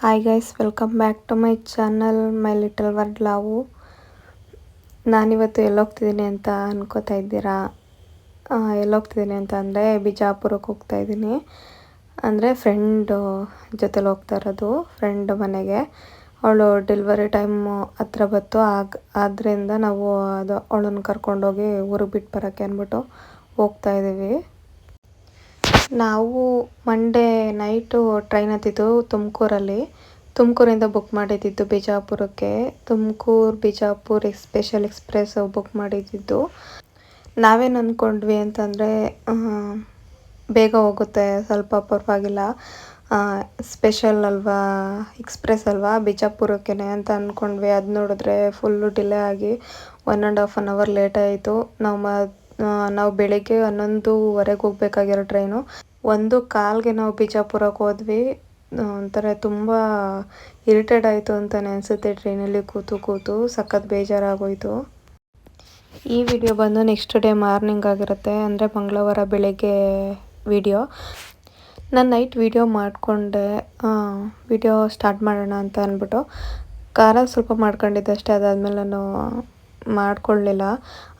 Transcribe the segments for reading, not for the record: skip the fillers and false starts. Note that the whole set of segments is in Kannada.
Hi guys, welcome back to my channel my little world Lavu. ನಾನಿವತ್ತು ಎಲ್ಲೋಗ್ತಿದ್ದೀನಿ ಅಂತ ಅನ್ಕೋತಾ ಇದ್ದೀರಾ? ಎಲ್ಲೋಗ್ತಿದ್ದೀನಿ ಅಂತ ಅಂದರೆ ಬಿಜಾಪುರಕ್ಕೆ ಹೋಗ್ತಾ ಇದ್ದೀನಿ. ಅಂದರೆ ಫ್ರೆಂಡ್ ಜೊತೆಲಿ ಹೋಗ್ತಾ ಇರೋದು, ಫ್ರೆಂಡ್ ಮನೆಗೆ. ಅವಳು ಡೆಲಿವರಿ ಟೈಮು ಹತ್ರ ಬಂತು, ಆದ್ದರಿಂದ ನಾವು ಅವಳನ್ನು ಕರ್ಕೊಂಡೋಗಿ ಊರಿಗೆ ಬಿಟ್ಟು ಬರೋಕ್ಕೆ ಅಂದ್ಬಿಟ್ಟು ಹೋಗ್ತಾ ಇದ್ದೀವಿ. ನಾವು ಮಂಡೇ ನೈಟು ಟ್ರೈನ್ ಹತ್ತಿದ್ದು ತುಮಕೂರಿಂದ ಬುಕ್ ಮಾಡಿದ್ದು ಬಿಜಾಪುರಕ್ಕೆ. ಬಿಜಾಪುರ ಸ್ಪೆಷಲ್ ಎಕ್ಸ್ಪ್ರೆಸ್ ಬುಕ್ ಮಾಡಿದ್ದು. ನಾವೇನು ಅಂದ್ಕೊಂಡ್ವಿ ಅಂತಂದರೆ ಬೇಗ ಹೋಗುತ್ತೆ, ಸ್ವಲ್ಪ ಪರವಾಗಿಲ್ಲ, ಸ್ಪೆಷಲ್ ಅಲ್ವಾ, ಎಕ್ಸ್ಪ್ರೆಸ್ ಅಲ್ವಾ, ಬಿಜಾಪುರಕ್ಕೆ ಅಂತ ಅಂದ್ಕೊಂಡ್ವಿ. ಅದು ನೋಡಿದ್ರೆ ಫುಲ್ಲು ಡಿಲೇ ಆಗಿ 1.5 hour ಲೇಟ್ ಆಯಿತು. ನಾವು ಬೆಳಿಗ್ಗೆ 11:15 ಹೋಗ್ಬೇಕಾಗಿರೋ ಟ್ರೈನು 1:15ಗೆ ನಾವು ಬಿಜಾಪುರಕ್ಕೆ ಹೋದ್ವಿ. ಒಂಥರ ತುಂಬ ಇರಿಟೇಟ್ ಆಯಿತು ಅಂತಲೇ ಅನಿಸುತ್ತೆ. ಟ್ರೈನಲ್ಲಿ ಕೂತು ಸಖತ್ ಬೇಜಾರಾಗೋಯಿತು. ಈ ವಿಡಿಯೋ ಬಂದು ನೆಕ್ಸ್ಟ್ ಡೇ ಮಾರ್ನಿಂಗ್ ಆಗಿರುತ್ತೆ, ಅಂದರೆ ಮಂಗಳವಾರ ಬೆಳಗ್ಗೆ ವಿಡಿಯೋ. ನಾನು ನೈಟ್ ವಿಡಿಯೋ ಮಾಡಿಕೊಂಡೆ, ವಿಡಿಯೋ ಸ್ಟಾರ್ಟ್ ಮಾಡೋಣ ಅಂತ ಅಂದ್ಬಿಟ್ಟು ಕಾರಲ್ಲಿ ಸ್ವಲ್ಪ ಮಾಡ್ಕೊಂಡಿದ್ದೆ ಅಷ್ಟೇ. ಅದಾದಮೇಲೆ ನಾನು ಮಾಡ್ಕೊಳ್ಳಿಲ್ಲ.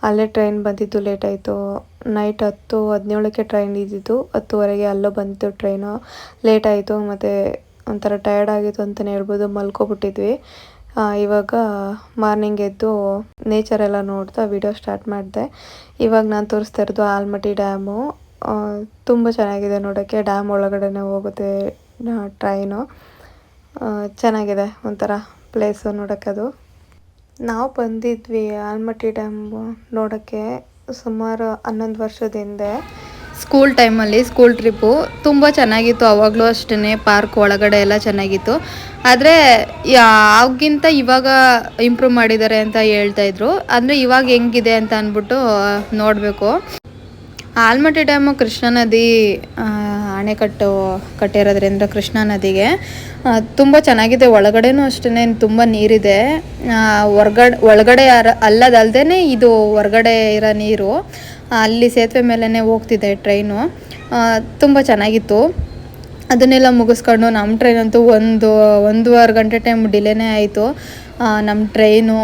ಅಲ್ಲೇ ಟ್ರೈನ್ ಬಂದಿದ್ದು ಲೇಟ್ ಆಯಿತು. ನೈಟ್ 10:17ಕ್ಕೆ ಟ್ರೈನ್ ಇದ್ದಿದ್ದು, 10:15ಗೆ ಅಲ್ಲೂ ಬಂದಿದ್ದು ಟ್ರೈನು. ಲೇಟ್ ಆಯಿತು, ಮತ್ತು ಒಂಥರ ಟಯರ್ಡ್ ಆಗಿತ್ತು ಅಂತಲೇ ಹೇಳ್ಬೋದು. ಮಲ್ಕೊಬಿಟ್ಟಿದ್ವಿ. ಇವಾಗ ಮಾರ್ನಿಂಗ್ ಎದ್ದು ನೇಚರೆಲ್ಲ ನೋಡ್ತಾ ವಿಡಿಯೋ ಸ್ಟಾರ್ಟ್ ಮಾಡಿದೆ. ಇವಾಗ ನಾನು ತೋರಿಸ್ತಾ ಇರೋದು ಆಲಮಟ್ಟಿ ಡ್ಯಾಮು. ತುಂಬ ಚೆನ್ನಾಗಿದೆ ನೋಡೋಕ್ಕೆ. ಡ್ಯಾಮ್ ಒಳಗಡೆನೇ ಹೋಗುತ್ತೆ ಟ್ರೈನು. ಚೆನ್ನಾಗಿದೆ ಒಂಥರ ಪ್ಲೇಸು ನೋಡೋಕ್ಕೆ. ಅದು ನಾವು ಬಂದಿದ್ವಿ ಆಲಮಟ್ಟಿ ಡ್ಯಾಮು ನೋಡೋಕ್ಕೆ ಸುಮಾರು 11 ವರ್ಷದ ಹಿಂದೆ, ಸ್ಕೂಲ್ ಟೈಮಲ್ಲಿ, ಸ್ಕೂಲ್ ಟ್ರಿಪ್ಪು. ತುಂಬ ಚೆನ್ನಾಗಿತ್ತು. ಆವಾಗಲೂ ಅಷ್ಟೇ ಪಾರ್ಕ್ ಒಳಗಡೆ ಎಲ್ಲ ಚೆನ್ನಾಗಿತ್ತು. ಆದರೆ ಆಗಿಂತ ಇವಾಗ ಇಂಪ್ರೂವ್ ಮಾಡಿದ್ದಾರೆ ಅಂತ ಹೇಳ್ತಾಯಿದ್ರು. ಅಂದರೆ ಇವಾಗ ಹೆಂಗಿದೆ ಅಂತ ಅಂದ್ಬಿಟ್ಟು ನೋಡಬೇಕು. ಆಲಮಟ್ಟಿ ಡ್ಯಾಮು ಕೃಷ್ಣಾ ನದಿ ಅಣೆಕಟ್ಟು ಕಟ್ಟಿರೋದ್ರಿಂದ ಕೃಷ್ಣಾ ನದಿಗೆ ತುಂಬ ಚೆನ್ನಾಗಿದೆ. ಒಳಗಡೆನೂ ಅಷ್ಟೇ ತುಂಬ ನೀರಿದೆ. ಒಳಗಡೆ ಅಲ್ಲದಲ್ದೇ ಇದು ಹೊರಗಡೆ ಇರೋ ನೀರು. ಅಲ್ಲಿ ಸೇತುವೆ ಮೇಲೇ ಹೋಗ್ತಿದೆ ಟ್ರೈನು. ತುಂಬ ಚೆನ್ನಾಗಿತ್ತು. ಅದನ್ನೆಲ್ಲ ಮುಗಿಸ್ಕೊಂಡು ನಮ್ಮ ಟ್ರೈನ್ ಅಂತೂ 1.5 ಗಂಟೆ ಟೈಮ್ ಡಿಲೇನೇ ಆಯಿತು. ನಮ್ಮ ಟ್ರೈನು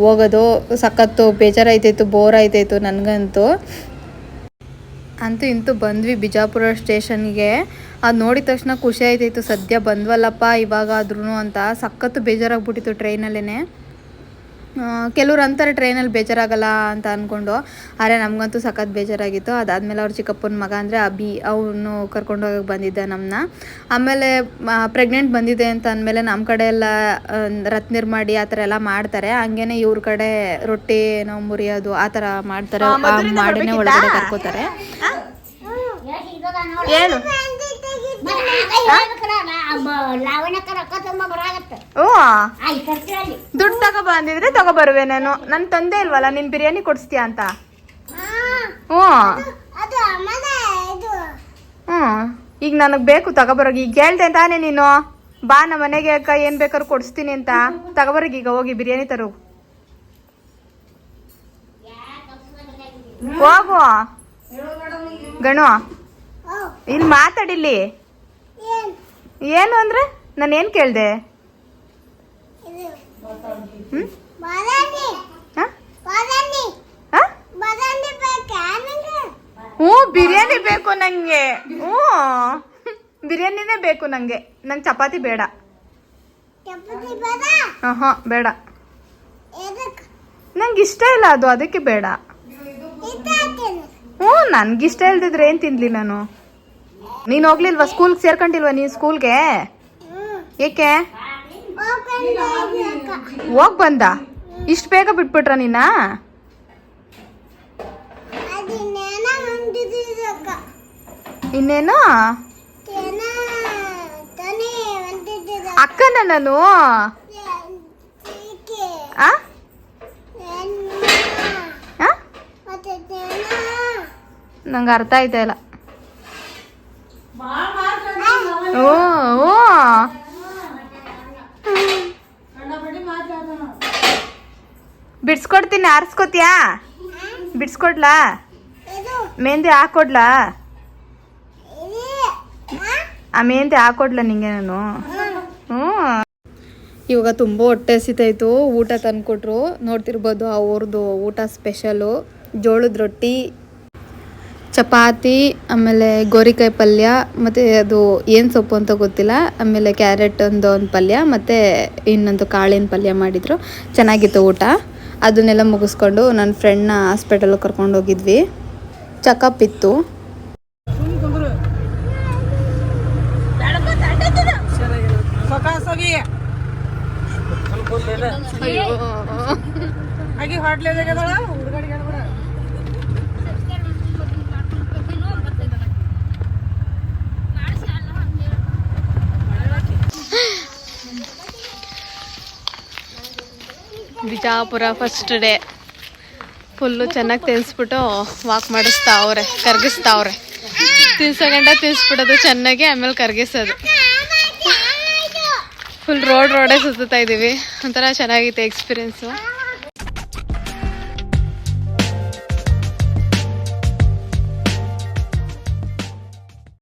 ಹೋಗೋದು ಸಖತ್ತು ಬೇಜಾರಾಯ್ತಾಯಿತ್ತು, ಬೋರ್ ಆಯ್ತಾಯಿತ್ತು ನನಗಂತೂ. ಅಂತೂ ಬಂದ್ವಿ ಬಿಜಾಪುರ ಸ್ಟೇಷನ್ಗೆ. ಅದು ನೋಡಿದ ತಕ್ಷಣ ಖುಷಿ ಆಯ್ತಾಯಿತ್ತು, ಸದ್ಯ ಬಂದ್ವಲ್ಲಪ್ಪ ಇವಾಗಾದ್ರೂ ಅಂತ. ಸಖತ್ತು ಬೇಜಾರಾಗ್ಬಿಟ್ಟಿತ್ತು ಟ್ರೈನಲ್ಲೇ. ಕೆಲವ್ರು ಅಂತಾರೆ ಟ್ರೈನಲ್ಲಿ ಬೇಜಾರಾಗಲ್ಲ ಅಂತ ಅಂದ್ಕೊಂಡು, ಆದರೆ ನಮಗಂತೂ ಸಖತ್ ಬೇಜಾರಾಗಿತ್ತು. ಅದಾದಮೇಲೆ ಅವ್ರ ಚಿಕ್ಕಪ್ಪನ ಮಗ ಅಂದರೆ ಅಭಿ, ಅವನು ಕರ್ಕೊಂಡೋಗಕ್ಕೆ ಬಂದಿದ್ದ ನಮ್ಮನ್ನ. ಆಮೇಲೆ ಪ್ರೆಗ್ನೆಂಟ್ ಬಂದಿದೆ ಅಂತ ಅಂದಮೇಲೆ ನಮ್ಮ ಕಡೆ ಎಲ್ಲ ರತ್ನೀರು ಮಾಡಿ ಆ ಥರ ಎಲ್ಲ ಮಾಡ್ತಾರೆ. ಹಂಗೇನೆ ಇವ್ರ ಕಡೆ ರೊಟ್ಟಿ ಏನೋ ಮುರಿಯೋದು ಆ ಥರ ಮಾಡ್ತಾರೆ. ಮಾಡಿನೇ ಒಳಗಡೆ ಕರ್ಕೋತಾರೆ. ಏನು ದುಡ್ಡು ತಗೊಬಂದಿದ್ರೆ ತಗೊಬರುವೆ ನಾನು. ನನ್ನ ತಂದೆ ಇಲ್ವಲ್ಲ, ನೀನ್ ಬಿರಿಯಾನಿ ಕೊಡಿಸ್ತೀಯ ಅಂತ. ಈಗ ನನಗೆ ಬೇಕು ತಗೊಬರೋಗಿ. ಈಗ ಹೇಳ್ದೆ ತಾನೇ ನೀನು, ಬಾ ನಮ್ಮ ಮನೆಗೆ ಅಕ್ಕ, ಏನ್ ಬೇಕಾದ್ರು ಕೊಡಿಸ್ತೀನಿ ಅಂತ. ತಗೊಬರೋಗಿ ಈಗ, ಹೋಗಿ ಬಿರಿಯಾನಿ ತರು. ಹೋಗು ಗಣು, ಇಲ್ಲಿ ಮಾತಾಡಿಲ್ಲಿ. ಏನು ಅಂದ್ರೆ ನಾನು ಏನು ಕೇಳ್ದೆ? ಬಿರಿಯಾನಿ ಬೇಕು ನಂಗೆ. ಬಿರಿಯಾನಿನೇ ಬೇಕು ನಂಗೆ. ನಂಗೆ ಚಪಾತಿ ಬೇಡ. ಬೇಡ, ನಂಗೆ ಇಷ್ಟ ಇಲ್ಲ ಅದು, ಅದಕ್ಕೆ ಬೇಡ. ನನ್ಗಿಷ್ಟ ಇಲ್ದಿದ್ರೆ ಏನ್ ತಿನ್ಲಿ ನಾನು? ನೀನು ಹೋಗ್ಲಿಲ್ವಾ ಸ್ಕೂಲ್ಗೆ? ಸೇರ್ಕೊಂಡಿಲ್ವಾ ನೀನು ಸ್ಕೂಲ್ಗೆ? ಏಕೆ ಹೋಗ್ ಬಂದ? ಇಷ್ಟು ಬೇಗ ಬಿಟ್ಬಿಟ್ರ ನೀನ? ಇನ್ನೇನು ಅಕ್ಕನ ನಾನು? ನಂಗೆ ಅರ್ಥ ಆಯ್ತಾ ಇಲ್ಲ. ಬಿಡ್ಸ್ಕೊಡ್ತೀನಿ, ಆರಿಸ್ಕೋತಿಯಾ? ಬಿಡ್ಸ್ಕೊಡ್ಲಾ? ಮೆಹಂದಿ ಹಾಕೊಡ್ಲಾ? ಆ ಮೆಹಂದಿ ಹಾಕೊಡ್ಲ ನಿಂಗೆ ನಾನು? ಇವಾಗ ತುಂಬ ಹೊಟ್ಟೆ ಹಸಿತಾಯಿತು. ಊಟ ತಂದುಕೊಟ್ರು, ನೋಡ್ತಿರ್ಬೋದು ಅವ್ರದ್ದು ಊಟ ಸ್ಪೆಷಲು. ಜೋಳದ ರೊಟ್ಟಿ, ಚಪಾತಿ, ಆಮೇಲೆ ಗೋರಿಕಾಯಿ ಪಲ್ಯ, ಮತ್ತು ಅದು ಏನು ಸೊಪ್ಪು ಅಂತ ಗೊತ್ತಿಲ್ಲ, ಆಮೇಲೆ ಕ್ಯಾರೆಟ್ ಒಂದು ಪಲ್ಯ, ಮತ್ತು ಇನ್ನೊಂದು ಕಾಳಿನ ಪಲ್ಯ ಮಾಡಿದರು. ಚೆನ್ನಾಗಿತ್ತು ಊಟ. ಅದನ್ನೆಲ್ಲ ಮುಗಿಸ್ಕೊಂಡು ನನ್ನ ಫ್ರೆಂಡ್ನ ಹಾಸ್ಪಿಟಲ್ಗೆ ಕರ್ಕೊಂಡು ಹೋಗಿದ್ವಿ. ಚೆಕಪ್ ಇತ್ತು. ಬಿಜಾಪುರ ಫಸ್ಟ್ ಡೇ ಫುಲ್ಲು ಚೆನ್ನಾಗಿ ತಿನ್ನಿಸ್ಬಿಟ್ಟು ವಾಕ್ ಮಾಡಿಸ್ತಾವ್ರೆ, ಕರ್ಗಿಸ್ತಾವ್ರೆ. ತಿನ್ಸೋ ಗಂಟ ತಿನ್ನಿಸ್ಬಿಡೋದು ಚೆನ್ನಾಗಿ, ಆಮೇಲೆ ಕರ್ಗಿಸೋದು. ಫುಲ್ ರೋಡೇ ಸುತ್ತಾ ಇದ್ದೀವಿ. ಒಂಥರ ಚೆನ್ನಾಗಿತ್ತು ಎಕ್ಸ್ಪೀರಿಯೆನ್ಸು.